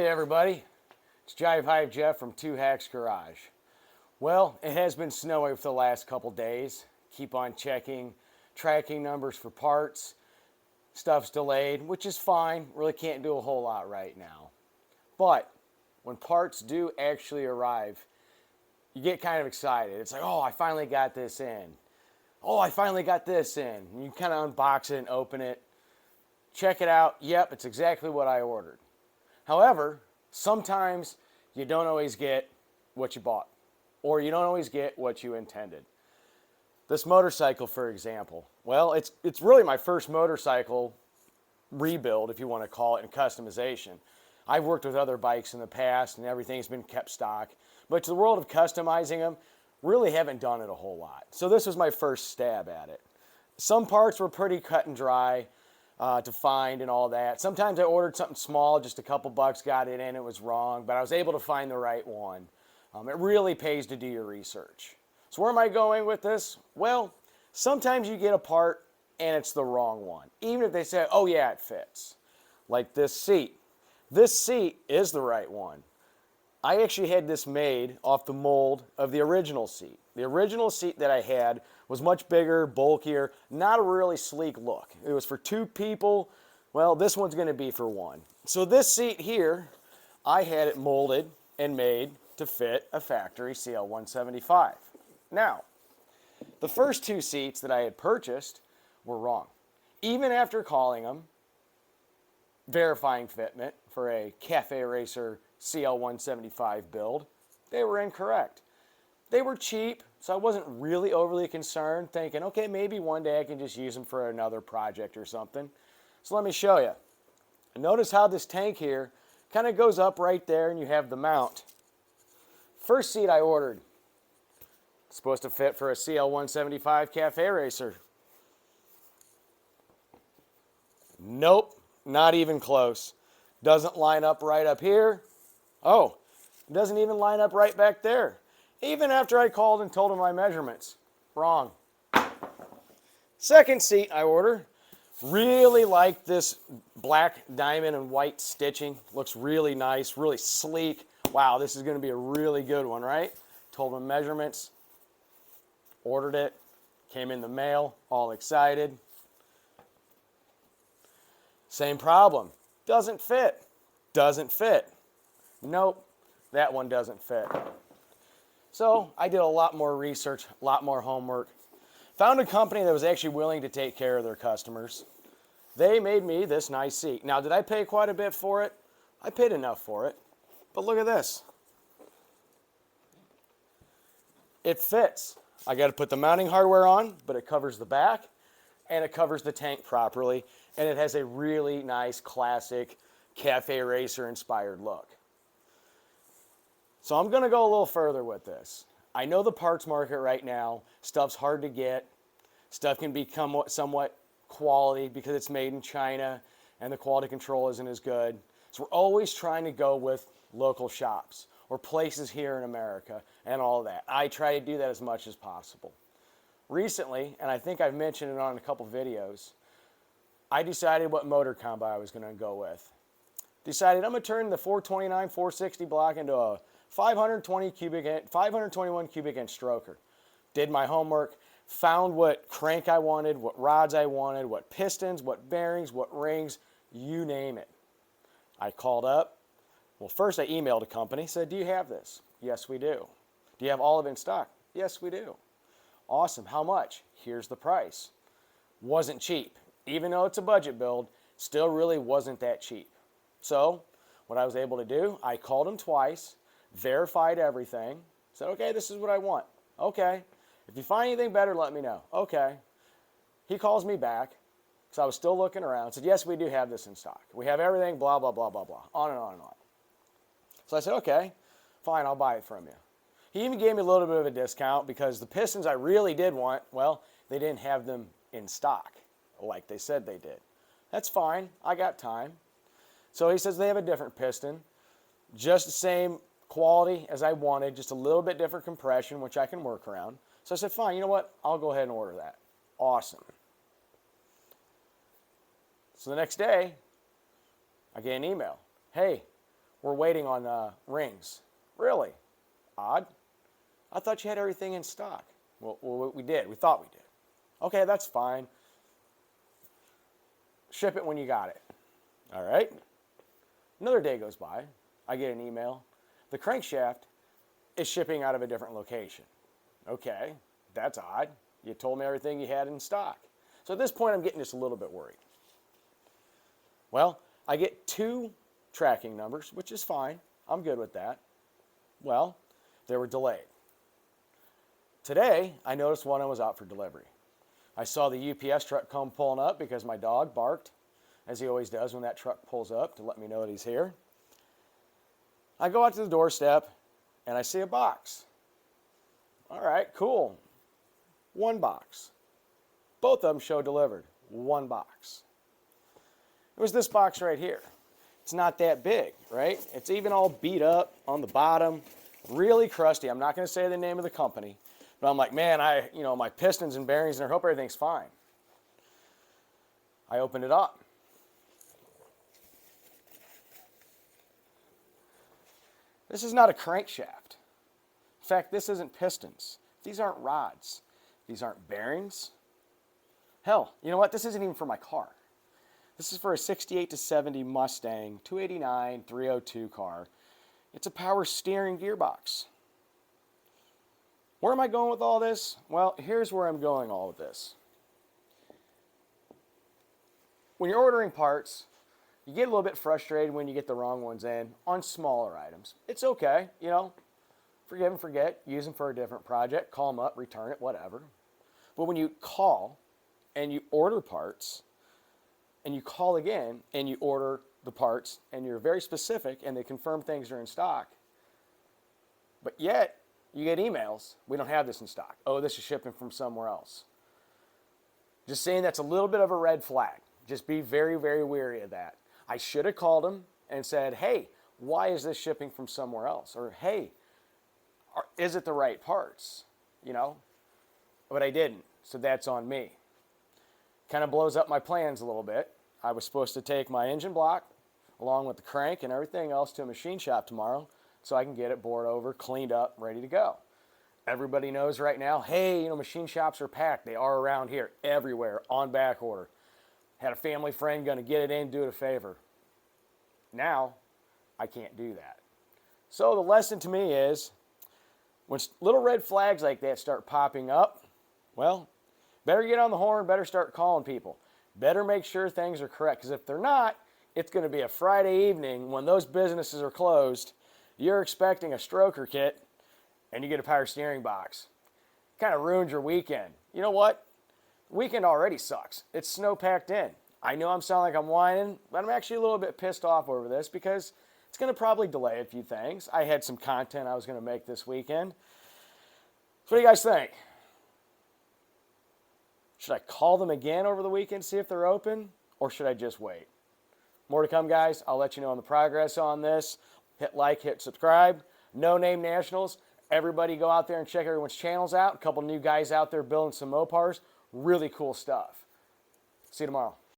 everybody, it's Jive Hive Jeff from Two Hacks Garage. Well, it has been snowy for the last couple days. Keep on checking tracking numbers for parts. Stuff's delayed, which is fine. Really can't do a whole lot right now. But when parts do actually arrive, you get kind of excited. It's like, oh, I finally got this in. Oh, I finally got this in. And you kind of unbox it and open it. Check it out. Yep, it's exactly what I ordered. However, sometimes you don't always get what you bought, or you don't always get what you intended. This motorcycle, for example, well, it's really my first motorcycle rebuild, if you want to call it, and customization. I've worked with other bikes in the past, and everything's been kept stock. But to the world of customizing them, really haven't done it a whole lot. So this was my first stab at it. Some parts were pretty cut and dry to find and all that. Sometimes I ordered something small, just a couple bucks, got it in, it was wrong, but I was able to find the right one. It really pays to do your research. So where am I going with this? Well, sometimes you get a part and it's the wrong one, even if they say, oh yeah, it fits. Like this seat. This seat is the right one. I actually had this made off the mold of the original seat. The original seat that I had was much bigger, bulkier, not a really sleek look. It was for two people. Well, this one's going to be for one. So this seat here, I had it molded and made to fit a factory CL175. Now, the first two seats that I had purchased were wrong. Even after calling them, verifying fitment for a Cafe Racer CL175 build, they were incorrect. They were cheap, so I wasn't really overly concerned, thinking, okay, maybe one day I can just use them for another project or something. So let me show you. Notice how this tank here kind of goes up right there and you have the mount. First seat I ordered, supposed to fit for a CL175 Cafe Racer. Nope, not even close. Doesn't line up right up here. Oh, it doesn't even line up right back there. Even after I called and told him my measurements. Wrong. Second seat I ordered. Really like this black diamond and white stitching. Looks really nice, really sleek. Wow, this is going to be a really good one, right? Told him measurements. Ordered it. Came in the mail. All excited. Same problem. Doesn't fit. Doesn't fit. Nope, that one doesn't fit. So I did a lot more research, a lot more homework. Found a company that was actually willing to take care of their customers. They made me this nice seat. Now, did I pay quite a bit for it? I paid enough for it. But look at this. It fits. I got to put the mounting hardware on, but it covers the back and it covers the tank properly. And it has a really nice, classic Cafe Racer inspired look. So I'm going to go a little further with this. I know the parts market right now, stuff's hard to get. Stuff can become somewhat quality because it's made in China and the quality control isn't as good. So we're always trying to go with local shops or places here in America and all that. I try to do that as much as possible. Recently, and I think I've mentioned it on a couple videos, I decided what motor combo I was going to go with. Decided I'm going to turn the 429 460 block into a 521 cubic inch stroker. Did my homework, found what crank I wanted, what rods I wanted, what pistons, what bearings, what rings, you name it. I called up. Well, first I emailed a company, said, do you have this? Yes, we do. Do you have all of it in stock? Yes, we do. Awesome. How much? Here's the price. Wasn't cheap. Even though it's a budget build, still really wasn't that cheap. So what I was able to do, I called them twice, verified everything, said, okay, this is what I want. Okay. If you find anything better, let me know. Okay. He calls me back, because I was still looking around, said, yes, we do have this in stock. We have everything, blah, blah, blah, blah, blah, on and on and on. So I said, okay, fine, I'll buy it from you. He even gave me a little bit of a discount because the pistons I really did want, well, they didn't have them in stock like they said they did. That's fine. I got time. So he says they have a different piston, just the same quality as I wanted, just a little bit different compression, which I can work around. So I said, fine, you know what? I'll go ahead and order that. Awesome. So the next day, I get an email. Hey, We're waiting on rings. Really? Odd. I thought you had everything in stock. Well, we did. We thought we did. Okay, that's fine. Ship it when you got it. All right. Another day goes by. I get an email. The crankshaft is shipping out of a different location. Okay, that's odd. You told me everything you had in stock. So at this point, I'm getting just a little bit worried. Well, I get 2 tracking numbers, which is fine. I'm good with that. Well, they were delayed. Today, I noticed one was out for delivery. I saw the UPS truck come pulling up because my dog barked, as he always does when that truck pulls up to let me know that he's here. I go out to the doorstep, and I see a box. All right, cool. 1 box. Both of them show delivered. 1 box. It was this box right here. It's not that big, right? It's even all beat up on the bottom, really crusty. I'm not going to say the name of the company, but I'm like, man, my pistons and bearings, and I hope everything's fine. I opened it up. This is not a crankshaft. In fact, this isn't pistons. These aren't rods. These aren't bearings. Hell, you know what? This isn't even for my car. This is for a 68 to 70 Mustang 289 302 car. It's a power steering gearbox. Where am I going with all this? Well, here's where I'm going all with this. When you're ordering parts, you get a little bit frustrated when you get the wrong ones in on smaller items. It's okay, forgive and forget, use them for a different project, call them up, return it, whatever. But when you call and you order parts, and you call again and you order the parts, and you're very specific and they confirm things are in stock, but yet you get emails, we don't have this in stock. Oh, this is shipping from somewhere else. Just saying that's a little bit of a red flag. Just be very, very wary of that. I should have called them and said, hey, why is this shipping from somewhere else? Or, hey, is it the right parts? But I didn't, so that's on me. Kind of blows up my plans a little bit. I was supposed to take my engine block along with the crank and everything else to a machine shop tomorrow so I can get it bored over, cleaned up, ready to go. Everybody knows right now, hey, machine shops are packed. They are around here, everywhere, on back order. Had a family friend going to get it in, do it a favor. Now, I can't do that. So the lesson to me is, when little red flags like that start popping up, well, better get on the horn, better start calling people. Better make sure things are correct, because if they're not, it's going to be a Friday evening when those businesses are closed, you're expecting a stroker kit, and you get a power steering box. Kind of ruins your weekend. You know what? Weekend already sucks. It's snow packed in. I know I'm sounding like I'm whining, but I'm actually a little bit pissed off over this because it's going to probably delay a few things. I had some content I was going to make this weekend. So what do you guys think? Should I call them again over the weekend, see if they're open, or should I just wait? More to come, guys. I'll let you know on the progress on this. Hit like, hit subscribe. No Name Nationals. Everybody go out there and check everyone's channels out. A couple new guys out there building some Mopars. Really cool stuff. See you tomorrow.